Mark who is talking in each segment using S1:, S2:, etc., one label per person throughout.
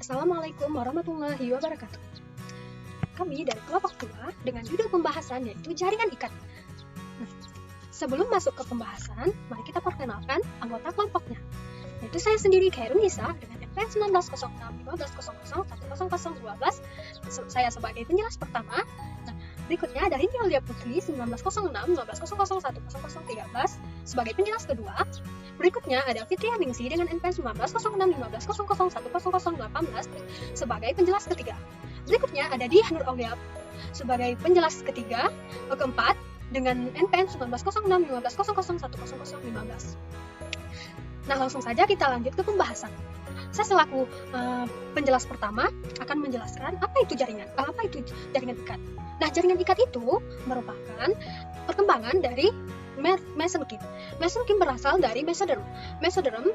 S1: Assalamualaikum warahmatullahi wabarakatuh. Kami dari kelompok 2 dengan judul pembahasan yaitu jaringan ikat. Sebelum masuk ke pembahasan, mari kita perkenalkan anggota kelompoknya. Yaitu saya sendiri Khairunisa dengan NPM 1906 1500 100012. Saya sebagai penjelas pertama. Berikutnya ada Rini Aulia Putri 1906 1500 1013 sebagai penjelas kedua. Berikutnya ada Fitria Ningsi dengan NPM 1906 1500 1018 sebagai penjelas ketiga. Berikutnya ada Diah Nur Aulia sebagai penjelas ketiga, keempat dengan NPM 1906 1500 1015. Nah, langsung saja kita lanjut ke pembahasan. Saya selaku penjelas pertama akan menjelaskan apa itu jaringan ikat. Nah, jaringan ikat itu merupakan perkembangan dari mesenkim. Mesenkim berasal dari mesoderm. Mesoderm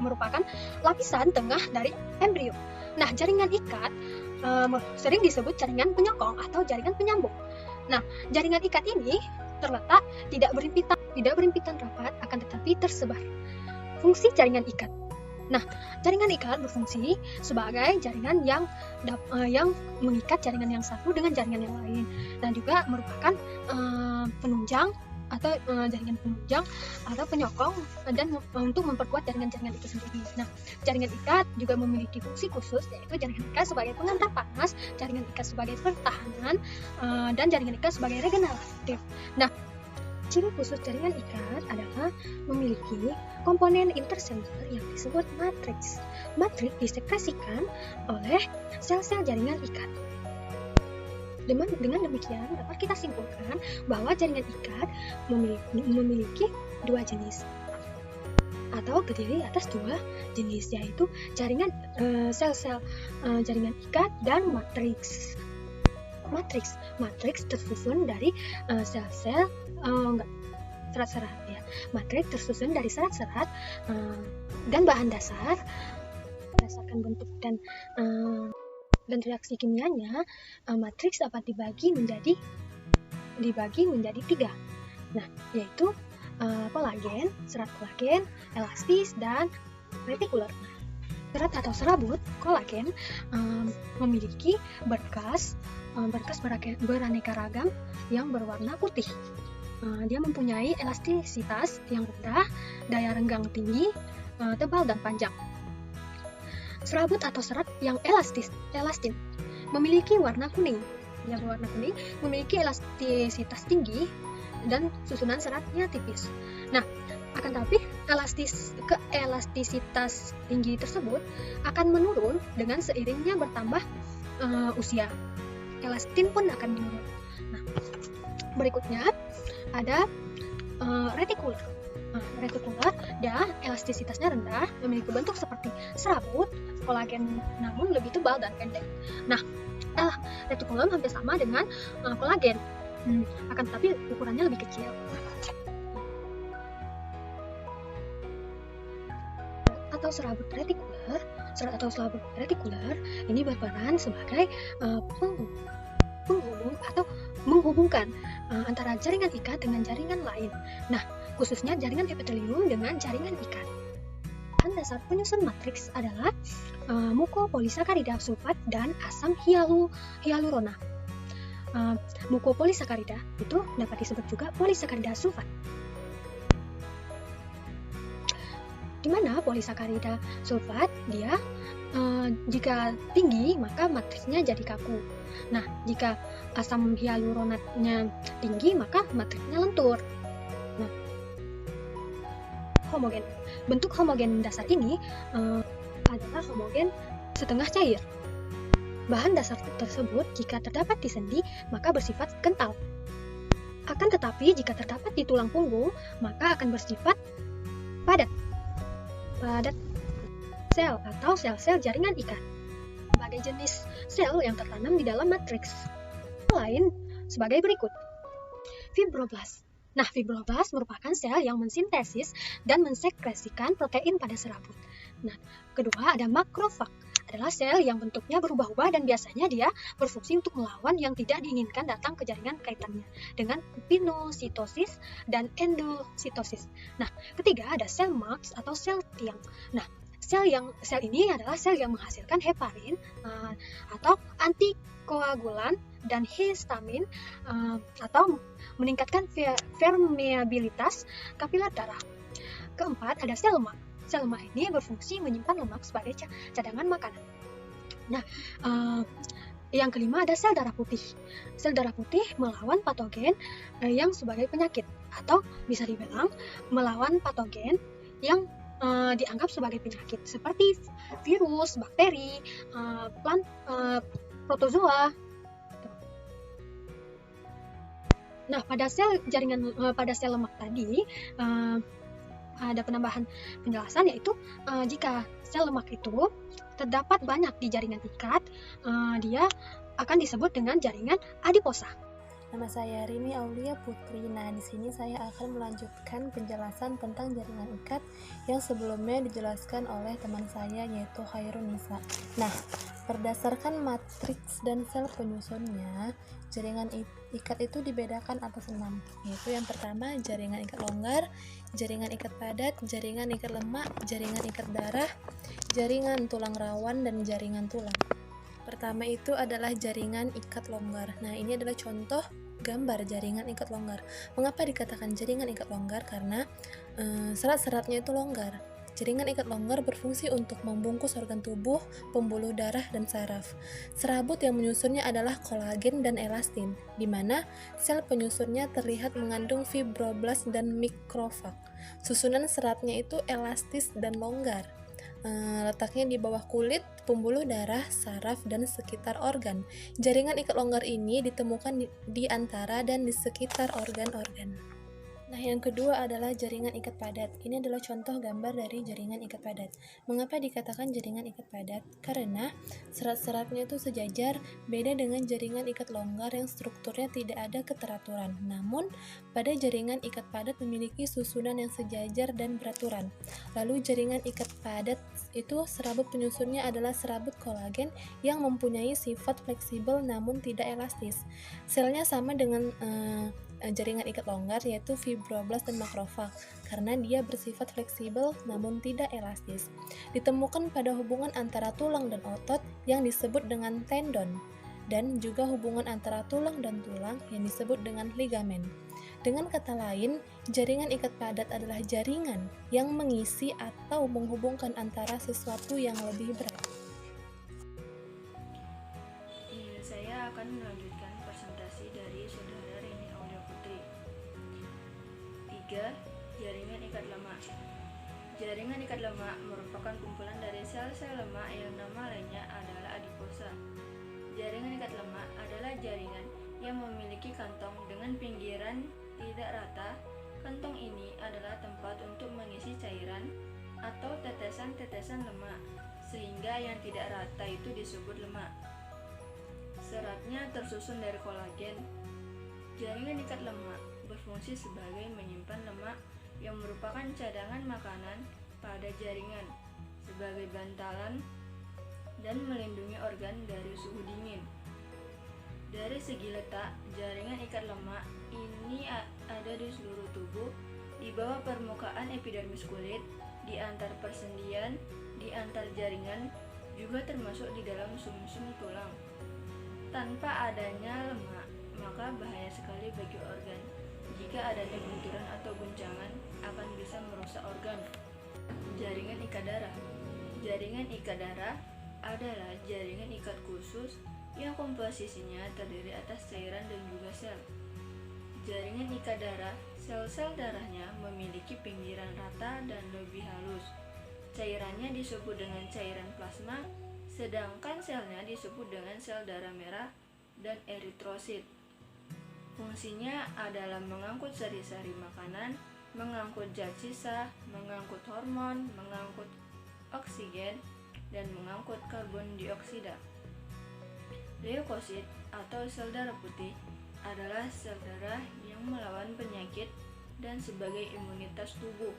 S1: merupakan lapisan tengah dari embrio. Nah, jaringan ikat sering disebut jaringan penyokong atau jaringan penyambung. Nah, jaringan ikat ini terletak tidak berhimpitan rapat, akan tetapi tersebar. Fungsi jaringan ikat. Nah, jaringan ikat berfungsi sebagai jaringan yang mengikat jaringan yang satu dengan jaringan yang lain, dan juga merupakan penunjang atau jaringan penunjang atau penyokong dan untuk memperkuat jaringan-jaringan itu sendiri. Nah, jaringan ikat juga memiliki fungsi khusus, yaitu jaringan ikat sebagai pengantar panas, jaringan ikat sebagai pertahanan, dan jaringan ikat sebagai regeneratif. Nah, ciri khusus jaringan ikat adalah memiliki komponen interseluler yang disebut matriks. Matriks disekresikan oleh sel-sel jaringan ikat. Dengan demikian dapat kita simpulkan bahwa jaringan ikat memiliki dua jenis atau terdiri atas dua jenis, yaitu jaringan sel-sel jaringan ikat dan matriks. Matriks tersusun dari sel-sel serat-serat ya. Matriks tersusun dari serat-serat dan bahan dasar. Berdasarkan bentuk dan reaksi kimianya, matriks dapat dibagi menjadi 3. Nah, yaitu kolagen, serat kolagen, elastis, dan retikuler. Serat atau serabut kolagen memiliki berkas beraneka ragam yang berwarna putih. Dia mempunyai elastisitas yang rendah, daya renggang tinggi, tebal dan panjang. Serabut atau serat yang elastin memiliki warna kuning. Yang berwarna kuning memiliki elastisitas tinggi dan susunan seratnya tipis. Nah, akan tapi elastisitas tinggi tersebut akan menurun dengan seiringnya bertambah usia. Elastin pun akan menurun. Nah, berikutnya ada retikuler. Retikuler dia elastisitasnya rendah, memiliki bentuk seperti serabut kolagen namun lebih tebal dan pendek. Nah, retikuler hampir sama dengan kolagen, akan tetapi ukurannya lebih kecil. Serabut serabut retikuler ini berperan sebagai penghubung atau menghubungkan antara jaringan ikat dengan jaringan lain. Nah, khususnya jaringan epitelium dengan jaringan ikat. Bahan dasar penyusun matriks adalah mukopolisakarida sulfat dan asam hyalurona. Mukopolisakarida itu dapat disebut juga polisakarida sulfat. Di mana polisakarida sulfat dia jika tinggi maka matriksnya jadi kaku. Nah, jika asam hyaluronatnya tinggi maka matriksnya lentur. Nah, homogen. Bentuk homogen dasar ini adalah homogen setengah cair. Bahan dasar tersebut jika terdapat di sendi maka bersifat kental. Akan tetapi jika terdapat di tulang punggung maka akan bersifat padat sel atau sel-sel jaringan ikat. Sebagai jenis sel yang tertanam di dalam matriks lain sebagai berikut. Fibroblast. Nah, fibroblast merupakan sel yang mensintesis dan mensekresikan protein pada serabut. Nah, kedua ada makrofag. Adalah sel yang bentuknya berubah-ubah dan biasanya dia berfungsi untuk melawan yang tidak diinginkan datang ke jaringan kaitannya dengan pinositosis dan endositosis. Nah, ketiga ada sel Marx atau sel tiang. Nah, Sel ini adalah sel yang menghasilkan heparin atau antikoagulan dan histamin atau meningkatkan permeabilitas kapiler darah. Keempat, ada sel lemak. Sel lemak ini berfungsi menyimpan lemak sebagai cadangan makanan. Nah, yang kelima ada sel darah putih. Sel darah putih melawan patogen yang sebagai penyakit, atau bisa dibilang melawan patogen yang dianggap sebagai penyakit seperti virus, bakteri, protozoa. Nah, pada sel lemak tadi ada penambahan penjelasan, yaitu jika sel lemak itu terdapat banyak di jaringan ikat, dia akan disebut dengan jaringan adiposa.
S2: Nama saya Rini Aulia Putri. Nah, di sini saya akan melanjutkan penjelasan tentang jaringan ikat yang sebelumnya dijelaskan oleh teman saya, yaitu Khairun Nisa. Nah, berdasarkan matriks dan sel penyusunnya, jaringan ikat itu dibedakan atas 6, yaitu yang pertama jaringan ikat longgar, jaringan ikat padat, jaringan ikat lemak, jaringan ikat darah, jaringan tulang rawan, dan jaringan tulang. Pertama itu adalah jaringan ikat longgar. Nah, ini adalah contoh gambar jaringan ikat longgar. Mengapa dikatakan jaringan ikat longgar? Karena serat-seratnya itu longgar. Jaringan ikat longgar berfungsi untuk membungkus organ tubuh, pembuluh darah, dan saraf. Serabut yang menyusunnya adalah kolagen dan elastin, di mana sel penyusunnya terlihat mengandung fibroblast dan mikrofag. Susunan seratnya itu elastis dan longgar. Letaknya di bawah kulit, pembuluh darah, saraf, dan sekitar organ. Jaringan ikat longgar ini ditemukan di antara dan di sekitar organ-organ. Nah, yang kedua adalah jaringan ikat padat. Ini adalah contoh gambar dari jaringan ikat padat. Mengapa dikatakan jaringan ikat padat? Karena serat-seratnya itu sejajar, beda dengan jaringan ikat longgar yang strukturnya tidak ada keteraturan. Namun, pada jaringan ikat padat memiliki susunan yang sejajar dan beraturan. Lalu jaringan ikat padat itu serabut penyusunnya adalah serabut kolagen yang mempunyai sifat fleksibel namun tidak elastis. Selnya sama dengan jaringan ikat longgar, yaitu fibroblast dan makrofag, karena dia bersifat fleksibel namun tidak elastis. Ditemukan pada hubungan antara tulang dan otot yang disebut dengan tendon, dan juga hubungan antara tulang dan tulang yang disebut dengan ligamen. Dengan kata lain, jaringan ikat padat adalah jaringan yang mengisi atau menghubungkan antara sesuatu yang lebih berat.
S3: Saya akan melanjutkan presentasi dari saudara Rini Aulia Putri. 3. Jaringan ikat lemak. Jaringan ikat lemak merupakan kumpulan dari sel-sel lemak yang nama lainnya adalah adiposa. Jaringan ikat lemak adalah jaringan yang memiliki kantong dengan pinggiran tidak rata. Kantong ini adalah tempat untuk mengisi cairan atau tetesan-tetesan lemak, sehingga yang tidak rata itu disebut lemak. Seratnya tersusun dari kolagen. Jaringan ikat lemak berfungsi sebagai menyimpan lemak yang merupakan cadangan makanan pada jaringan, sebagai bantalan dan melindungi organ dari suhu dingin. Dari segi letak, jaringan ikat lemak ini ada di seluruh tubuh, di bawah permukaan epidermis kulit, di antar persendian, di antar jaringan, juga termasuk di dalam sumsum tulang. Tanpa adanya lemak, maka bahaya sekali bagi organ. Jika adanya benturan atau guncangan, akan bisa merusak organ. Jaringan ikat darah. Jaringan ikat darah adalah jaringan ikat khusus yang komposisinya terdiri atas cairan dan juga sel. Jaringan ikat darah, sel-sel darahnya memiliki pinggiran rata dan lebih halus. Cairannya disebut dengan cairan plasma, sedangkan selnya disebut dengan sel darah merah dan eritrosit. Fungsinya adalah mengangkut sari-sari makanan, mengangkut zat sisa, mengangkut hormon, mengangkut oksigen, dan mengangkut karbon dioksida. Leukosit atau sel darah putih adalah sel darah yang melawan penyakit dan sebagai imunitas tubuh.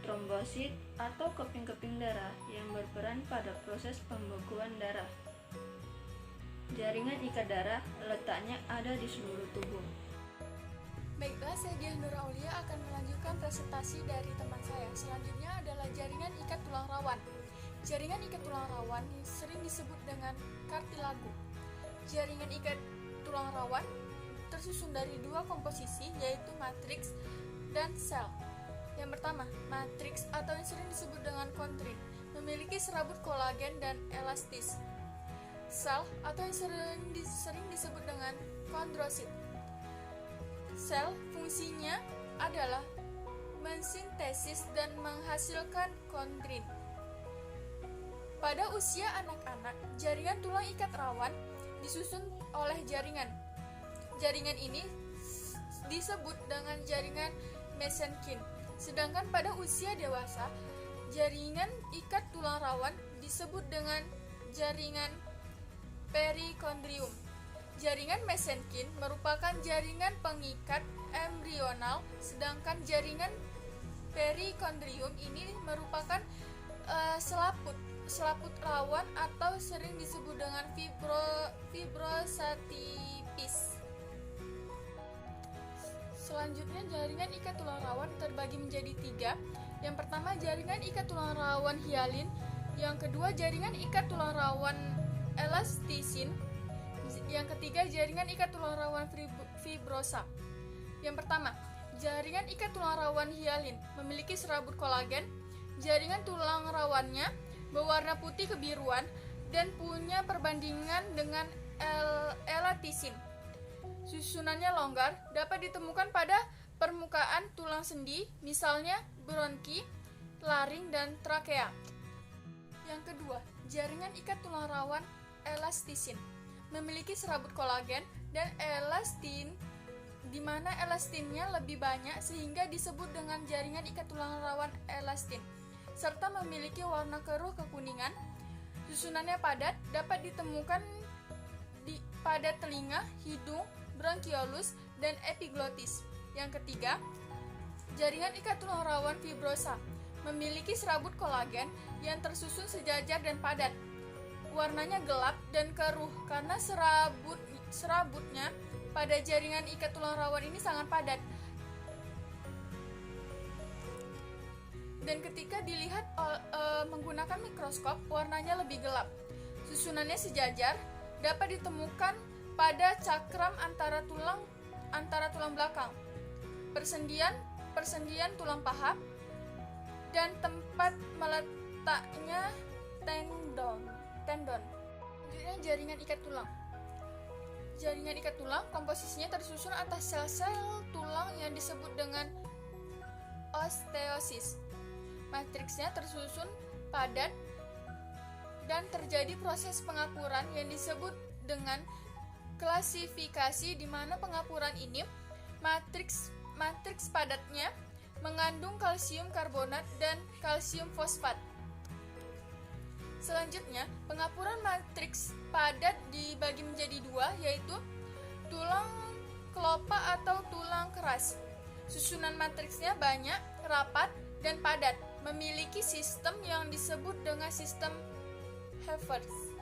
S3: Trombosit atau keping-keping darah yang berperan pada proses pembekuan darah. Jaringan ikat darah letaknya ada di seluruh tubuh.
S4: Baiklah, saya Diah Nur Aulia akan melanjutkan presentasi dari teman saya. Selanjutnya adalah jaringan ikat tulang rawan. Jaringan ikat tulang rawan sering disebut dengan kartilago. Jaringan ikat tulang rawan tersusun dari dua komposisi, yaitu matriks dan sel. Yang pertama, matriks atau yang sering disebut dengan kondrin, memiliki serabut kolagen dan elastis. Sel atau yang sering disebut dengan kondrosit. Sel fungsinya adalah mensintesis dan menghasilkan kondrin. Pada usia anak-anak, jaringan tulang ikat rawan disusun oleh jaringan. Jaringan ini disebut dengan jaringan mesenkin. Sedangkan pada usia dewasa, jaringan ikat tulang rawan disebut dengan jaringan perikondrium. Jaringan mesenkin merupakan jaringan pengikat embrional, sedangkan jaringan perikondrium ini merupakan selaput rawan atau sering disebut dengan fibrosatipis. Selanjutnya, jaringan ikat tulang rawan terbagi menjadi 3. Yang pertama, jaringan ikat tulang rawan hialin. Yang kedua, jaringan ikat tulang rawan elastisin. Yang ketiga, jaringan ikat tulang rawan fibrosa. Yang pertama, jaringan ikat tulang rawan hialin memiliki serabut kolagen. Jaringan tulang rawannya berwarna putih kebiruan dan punya perbandingan dengan elatisin. Susunannya longgar, dapat ditemukan pada permukaan tulang sendi, misalnya bronki, laring, dan trakea. Yang kedua, jaringan ikat tulang rawan elastisin memiliki serabut kolagen dan elastin, di mana elastinnya lebih banyak sehingga disebut dengan jaringan ikat tulang rawan elastin, serta memiliki warna keruh kekuningan. Susunannya padat, dapat ditemukan pada telinga, hidung, bronkiolus, dan epiglotis. Yang ketiga, jaringan ikat tulang rawan fibrosa memiliki serabut kolagen yang tersusun sejajar dan padat. Warnanya gelap dan keruh karena serabutnya pada jaringan ikat tulang rawan ini sangat padat. Dan ketika dilihat menggunakan mikroskop, warnanya lebih gelap. Susunannya sejajar, dapat ditemukan pada cakram antara tulang belakang, persendian tulang paha, dan tempat meletaknya tendon. Selanjutnya, jaringan ikat tulang. Jaringan ikat tulang komposisinya tersusun atas sel-sel tulang yang disebut dengan osteosis. Matriksnya tersusun padat dan terjadi proses pengapuran yang disebut dengan klasifikasi, di mana pengapuran ini matriks padatnya mengandung kalsium karbonat dan kalsium fosfat. Selanjutnya, pengapuran matriks padat dibagi menjadi 2, yaitu tulang kelopak atau tulang keras. Susunan matriksnya banyak, rapat, dan padat, memiliki sistem yang disebut dengan sistem Havertz.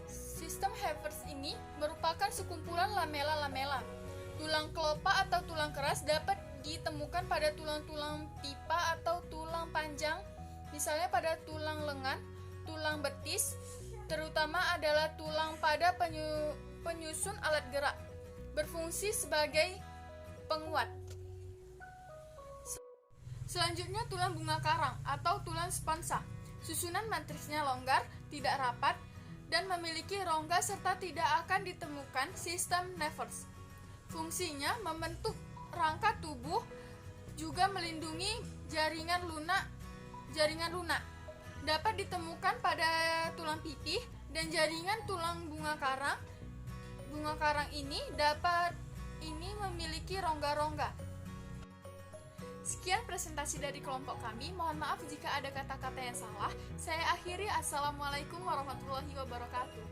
S4: Sistem Havertz ini merupakan sekumpulan lamela-lamela. Tulang kelopak atau tulang keras dapat ditemukan pada tulang-tulang pipa atau tulang panjang, misalnya pada tulang lengan, tulang betis, terutama adalah tulang pada penyusun alat gerak, berfungsi sebagai penguat. Selanjutnya, tulang bunga karang atau tulang sponsa. Susunan matriksnya longgar, tidak rapat, dan memiliki rongga serta tidak akan ditemukan sistem Havertz. Fungsinya membentuk rangka tubuh, juga melindungi jaringan lunak. Dapat ditemukan pada tulang pipih dan jaringan tulang bunga karang. Bunga karang ini memiliki rongga-rongga. Sekian presentasi dari kelompok kami. Mohon maaf jika ada kata-kata yang salah. Saya akhiri. Assalamualaikum warahmatullahi wabarakatuh.